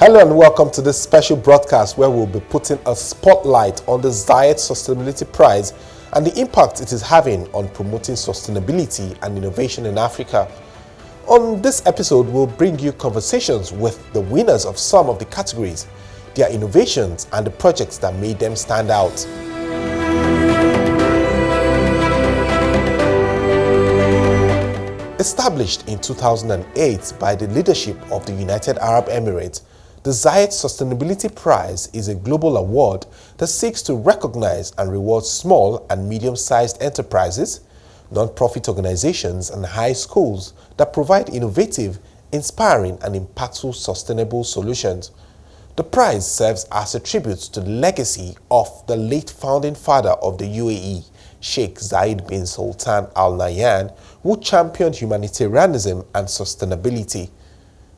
Hello and welcome to this special broadcast where we'll be putting a spotlight on the Zayed Sustainability Prize and the impact it is having on promoting sustainability and innovation in Africa. On this episode, we'll bring you conversations with the winners of some of the categories, their innovations and the projects that made them stand out. Established in 2008 by the leadership of the United Arab Emirates, the Zayed Sustainability Prize is a global award that seeks to recognize and reward small and medium-sized enterprises, non-profit organizations, and high schools that provide innovative, inspiring, and impactful sustainable solutions. The prize serves as a tribute to the legacy of the late founding father of the UAE, Sheikh Zayed bin Sultan Al Nahyan, who championed humanitarianism and sustainability.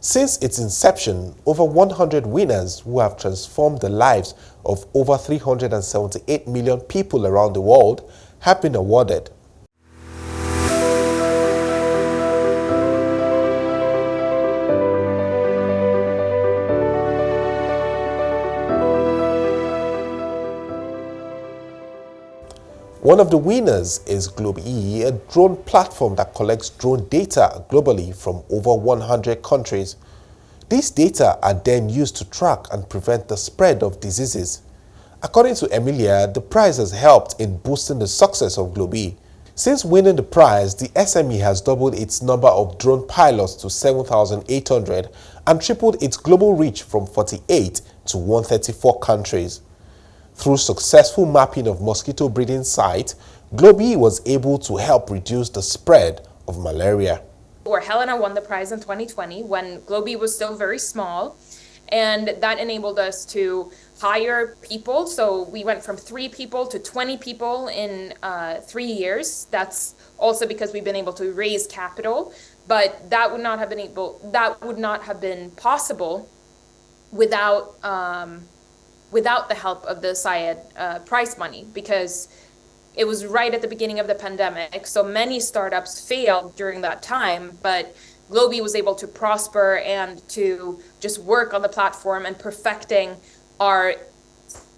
Since its inception, over 100 winners who have transformed the lives of over 378 million people around the world have been awarded. One of the winners is Globee, a drone platform that collects drone data globally from over 100 countries. These data are then used to track and prevent the spread of diseases. According to Emilia, the prize has helped in boosting the success of Globee. Since winning the prize, the SME has doubled its number of drone pilots to 7,800 and tripled its global reach from 48 to 134 countries. Through successful mapping of mosquito breeding sites, Globee was able to help reduce the spread of malaria. Helena won the prize in 2020 when Globee was still very small, and that enabled us to hire people. So we went from 3 people to 20 people in 3 years. That's also because we've been able to raise capital, but that would not have been possible without the help of the Zayed prize money, because it was right at the beginning of the pandemic. So many startups failed during that time, but Globee was able to prosper and to just work on the platform and perfecting our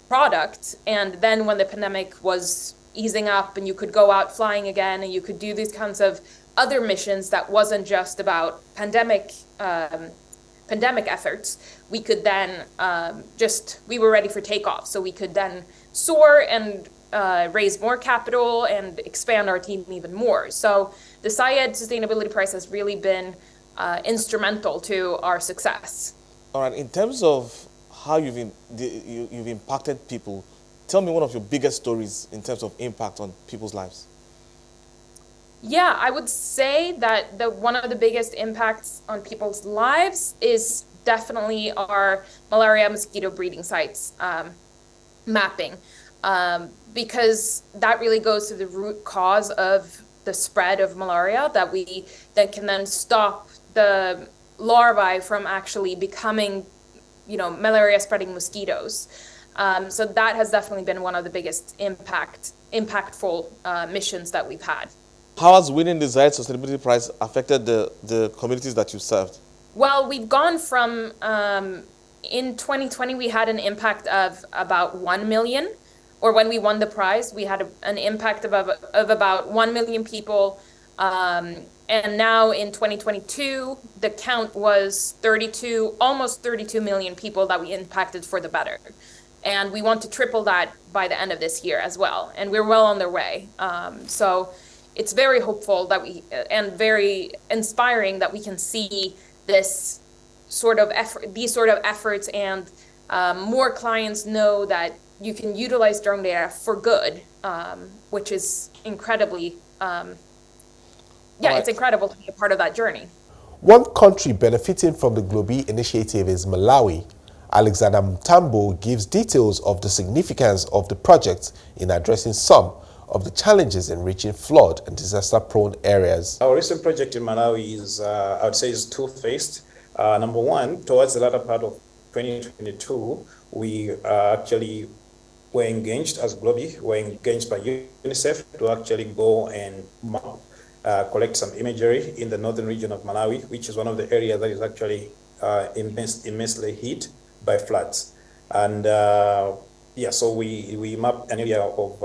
product. And then when the pandemic was easing up and you could go out flying again and you could do these kinds of other missions that wasn't just about pandemic efforts, we could then we were ready for takeoff. So we could then soar and raise more capital and expand our team even more. So the Zayed Sustainability Prize has really been instrumental to our success. All right, in terms of how you've impacted people, tell me one of your biggest stories in terms of impact on people's lives. Yeah, I would say that one of the biggest impacts on people's lives is definitely our malaria mosquito breeding sites mapping, because that really goes to the root cause of the spread of malaria, that can then stop the larvae from actually becoming, malaria spreading mosquitoes. So that has definitely been one of the biggest impactful missions that we've had. How has winning the Zayed Sustainability Prize affected the communities that you served? Well, we've gone from, in 2020, we had an impact of about 1 million, or when we won the prize, we had an impact of about 1 million people. And now in 2022, the count was almost 32 million people that we impacted for the better. And we want to triple that by the end of this year as well. And we're well on their way. So it's very hopeful and very inspiring that we can see these sort of efforts, and more clients know that you can utilize drone data for good, which is incredibly, It's incredible to be a part of that journey. One country benefiting from the Globee initiative is Malawi. Alexander Mtambo gives details of the significance of the project in addressing some of the challenges in reaching flood and disaster-prone areas. Our recent project in Malawi is two-phased. Number one, towards the latter part of 2022, we actually were engaged as Globee, were engaged by UNICEF to actually go and collect some imagery in the northern region of Malawi, which is one of the areas that is actually immensely hit by floods. And yeah, so we mapped an area of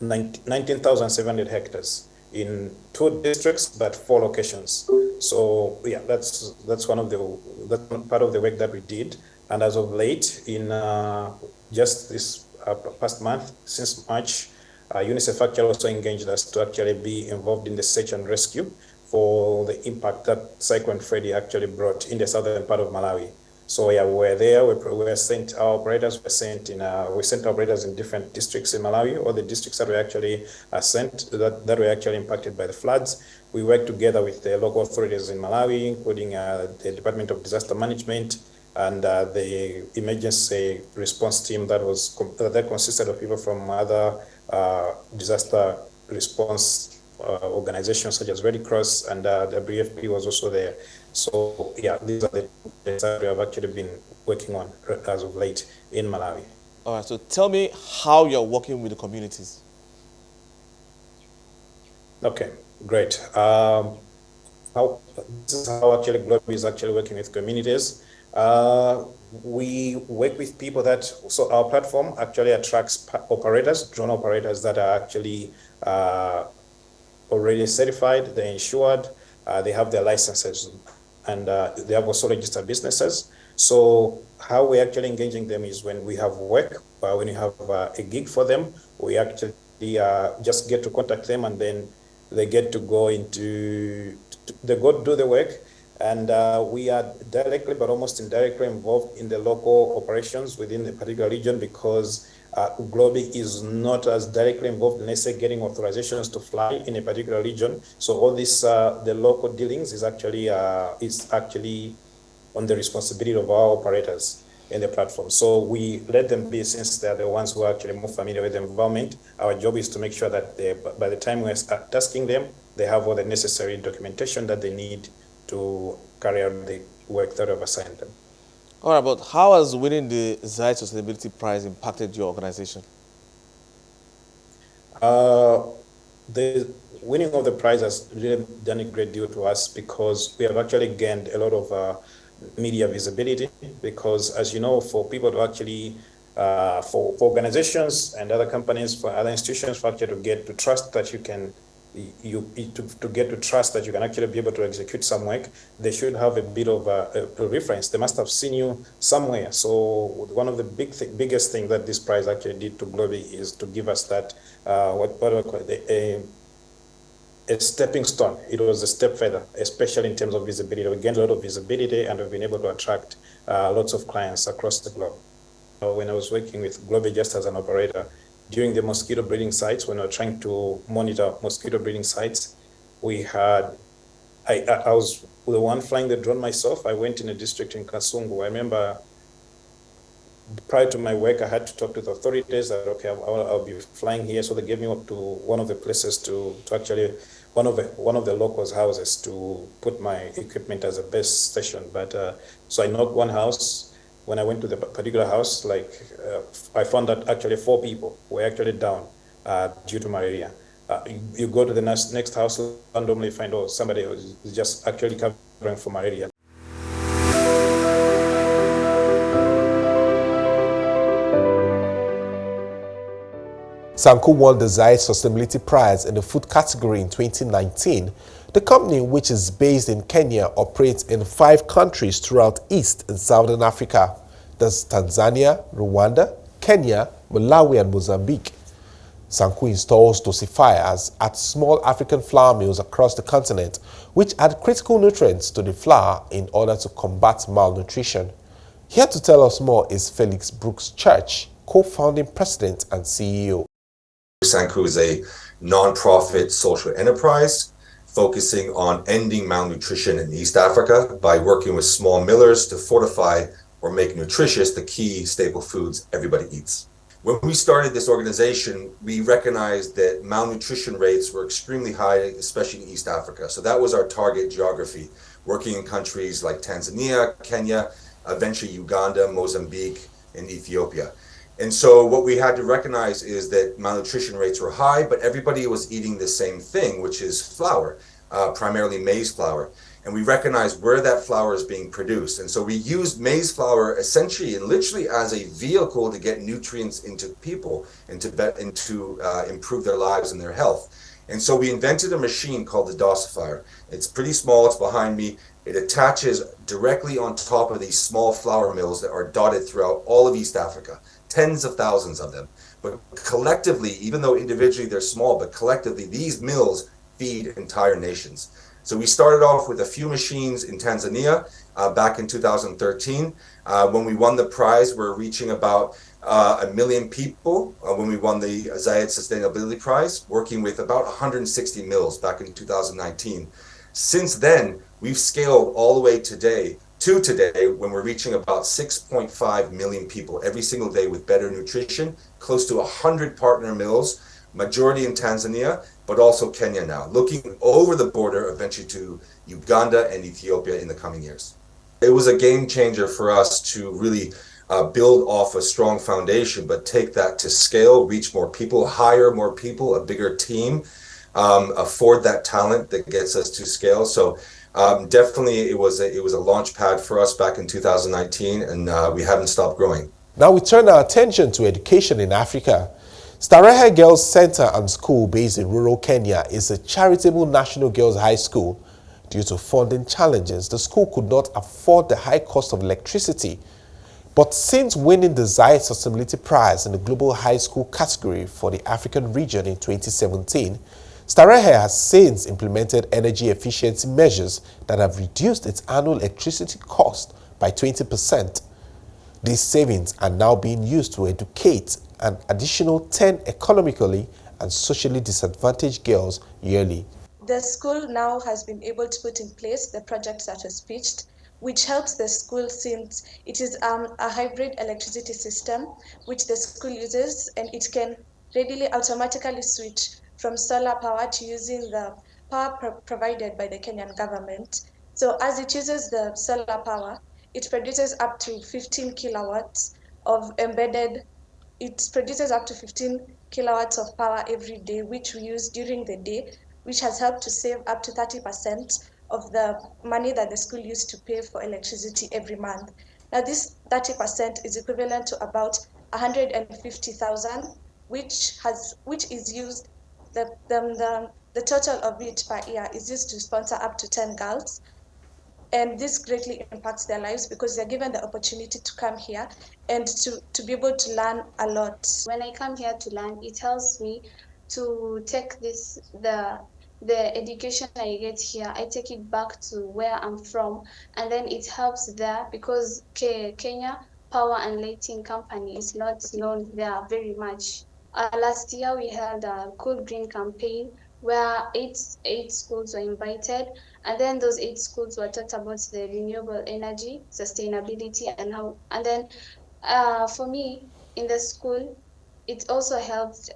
19,700 hectares in 2 districts, but 4 locations. So yeah, that's that's part of the work that we did. And as of late, in just this past month, since March, UNICEF actually also engaged us to actually be involved in the search and rescue for the impact that Cyclone Freddy actually brought in the southern part of Malawi. So yeah, we were there. We were sent. Our operators were sent in. We sent operators in different districts in Malawi, or the districts that were actually sent that were actually impacted by the floods. We worked together with the local authorities in Malawi, including the Department of Disaster Management and the emergency response team that consisted of people from other disaster response organizations such as Red Cross, and WFP was also there. So yeah, these are the things that we have actually been working on as of late in Malawi. All right, so tell me how you're working with the communities. Okay, great. This is how actually Globee is actually working with communities. We work with people so our platform actually attracts operators, drone operators that are actually already certified, they're insured, they have their licenses, and they have also registered businesses. So how we're actually engaging them is when we have work, when we have a gig for them, we actually just get to contact them, and then they get to go they go do the work. And we are directly, but almost indirectly involved in the local operations within the particular region, because Globee is not as directly involved in, let's say, getting authorizations to fly in a particular region. So all this, the local dealings is actually on the responsibility of our operators in the platform. So we let them be, since they're the ones who are actually more familiar with the environment. Our job is to make sure that by the time we start tasking them, they have all the necessary documentation that they need to carry out the work that we've assigned them. All right, but how has winning the Zayed Sustainability Prize impacted your organization? The winning of the prize has really done a great deal to us, because we have actually gained a lot of media visibility. Because, as you know, for people to actually, for organizations and other companies, for other institutions, for actually to get to trust that you can to get to trust that you can actually be able to execute some work, they should have a bit of a reference. They must have seen you somewhere. So one of the biggest things that this prize actually did to Globee is to give us that what do I call it, a stepping stone. It was a step further, especially in terms of visibility. We gained a lot of visibility, and we've been able to attract lots of clients across the globe. When I was working with Globee just as an operator, during the mosquito breeding sites, when we were trying to monitor mosquito breeding sites, I was the one flying the drone myself. I went in a district in Kasungu. I remember prior to my work, I had to talk to the authorities that, okay, I'll be flying here. So they gave me up to one of the places to actually, one of the locals' houses to put my equipment as a base station. But so I knocked one house. When I went to the particular house, I found that actually 4 people were actually down due to malaria. You go to the next house, randomly find out somebody is just actually covering for malaria. Sanu won the Zayed Sustainability Prize in the food category in 2019. The company, which is based in Kenya, operates in 5 countries throughout East and Southern Africa. That's Tanzania, Rwanda, Kenya, Malawi, and Mozambique. Sanu installs dosifiers at small African flour mills across the continent, which add critical nutrients to the flour in order to combat malnutrition. Here to tell us more is Felix Brooks Church, co-founding president and CEO. Sanu is a non-profit social enterprise focusing on ending malnutrition in East Africa by working with small millers to fortify or make nutritious the key staple foods everybody eats. When we started this organization, we recognized that malnutrition rates were extremely high, especially in East Africa. So that was our target geography, working in countries like Tanzania, Kenya, eventually Uganda, Mozambique, and Ethiopia. And so what we had to recognize is that malnutrition rates were high, but everybody was eating the same thing, which is flour, primarily maize flour. and we recognize where that flour is being produced. And so we used maize flour essentially and literally as a vehicle to get nutrients into people and to improve their lives and their health. And so we invented a machine called the dosifier. It's pretty small, it's behind me. It attaches directly on top of these small flour mills that are dotted throughout all of East Africa, tens of thousands of them. But collectively, even though individually they're small, but collectively these mills feed entire nations. So we started off with a few machines in Tanzania back in 2013. When we won the prize, we're reaching about 1 million people when we won the Zayed Sustainability Prize, working with about 160 mills back in 2019. Since then, we've scaled all the way to today when we're reaching about 6.5 million people every single day with better nutrition, close to 100 partner mills, majority in Tanzania, but also Kenya now, looking over the border eventually to Uganda and Ethiopia in the coming years. It was a game changer for us to really build off a strong foundation, but take that to scale, reach more people, hire more people, a bigger team, afford that talent that gets us to scale. So definitely it was a launch pad for us back in 2019, and we haven't stopped growing. Now we turn our attention to education in Africa. Starehe Girls Center and School, based in rural Kenya, is a charitable national girls' high school. Due to funding challenges, the school could not afford the high cost of electricity. But since winning the Zayed Sustainability Prize in the Global High School category for the African region in 2017, Starehe has since implemented energy efficiency measures that have reduced its annual electricity cost by 20%. These savings are now being used to educate an additional 10 economically and socially disadvantaged girls yearly. The school now has been able to put in place the project that was pitched, which helps the school since it is a hybrid electricity system which the school uses, and it can readily automatically switch from solar power to using the power provided by the Kenyan government. So as it uses the solar power, it produces up to 15 kilowatts of embedded, it produces up to 15 kilowatts of power every day, which we use during the day, which has helped to save up to 30% of the money that the school used to pay for electricity every month. Now this 30% is equivalent to about 150,000, which is used, the total of it per year is used to sponsor up to 10 girls. And this greatly impacts their lives because they're given the opportunity to come here and to be able to learn a lot. When I come here to learn, it helps me to take the education I get here, I take it back to where I'm from, and then it helps there because Kenya Power and Lighting Company is not known there very much. Last year we held a Cool Green campaign where eight schools were invited, and then those 8 schools were taught about the renewable energy, sustainability, and then for me in the school, it also helped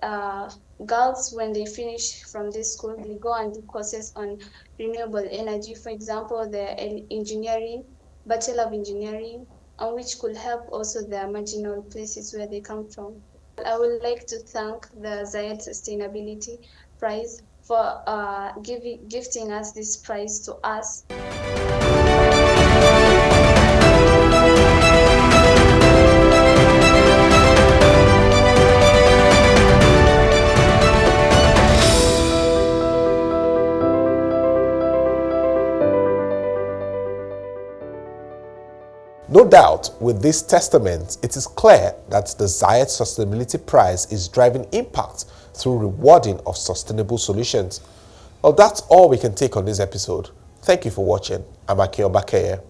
girls when they finish from this school, they go and do courses on renewable energy. For example, the engineering, Bachelor of Engineering, and which could help also the marginal places where they come from. I would like to thank the Zayed Sustainability Prize for gifting us this prize to us. No doubt, with this testament, it is clear that the Zayed Sustainability Prize is driving impact through rewarding of sustainable solutions. Well, that's all we can take on this episode. Thank you for watching. I'm Akio Bakeye.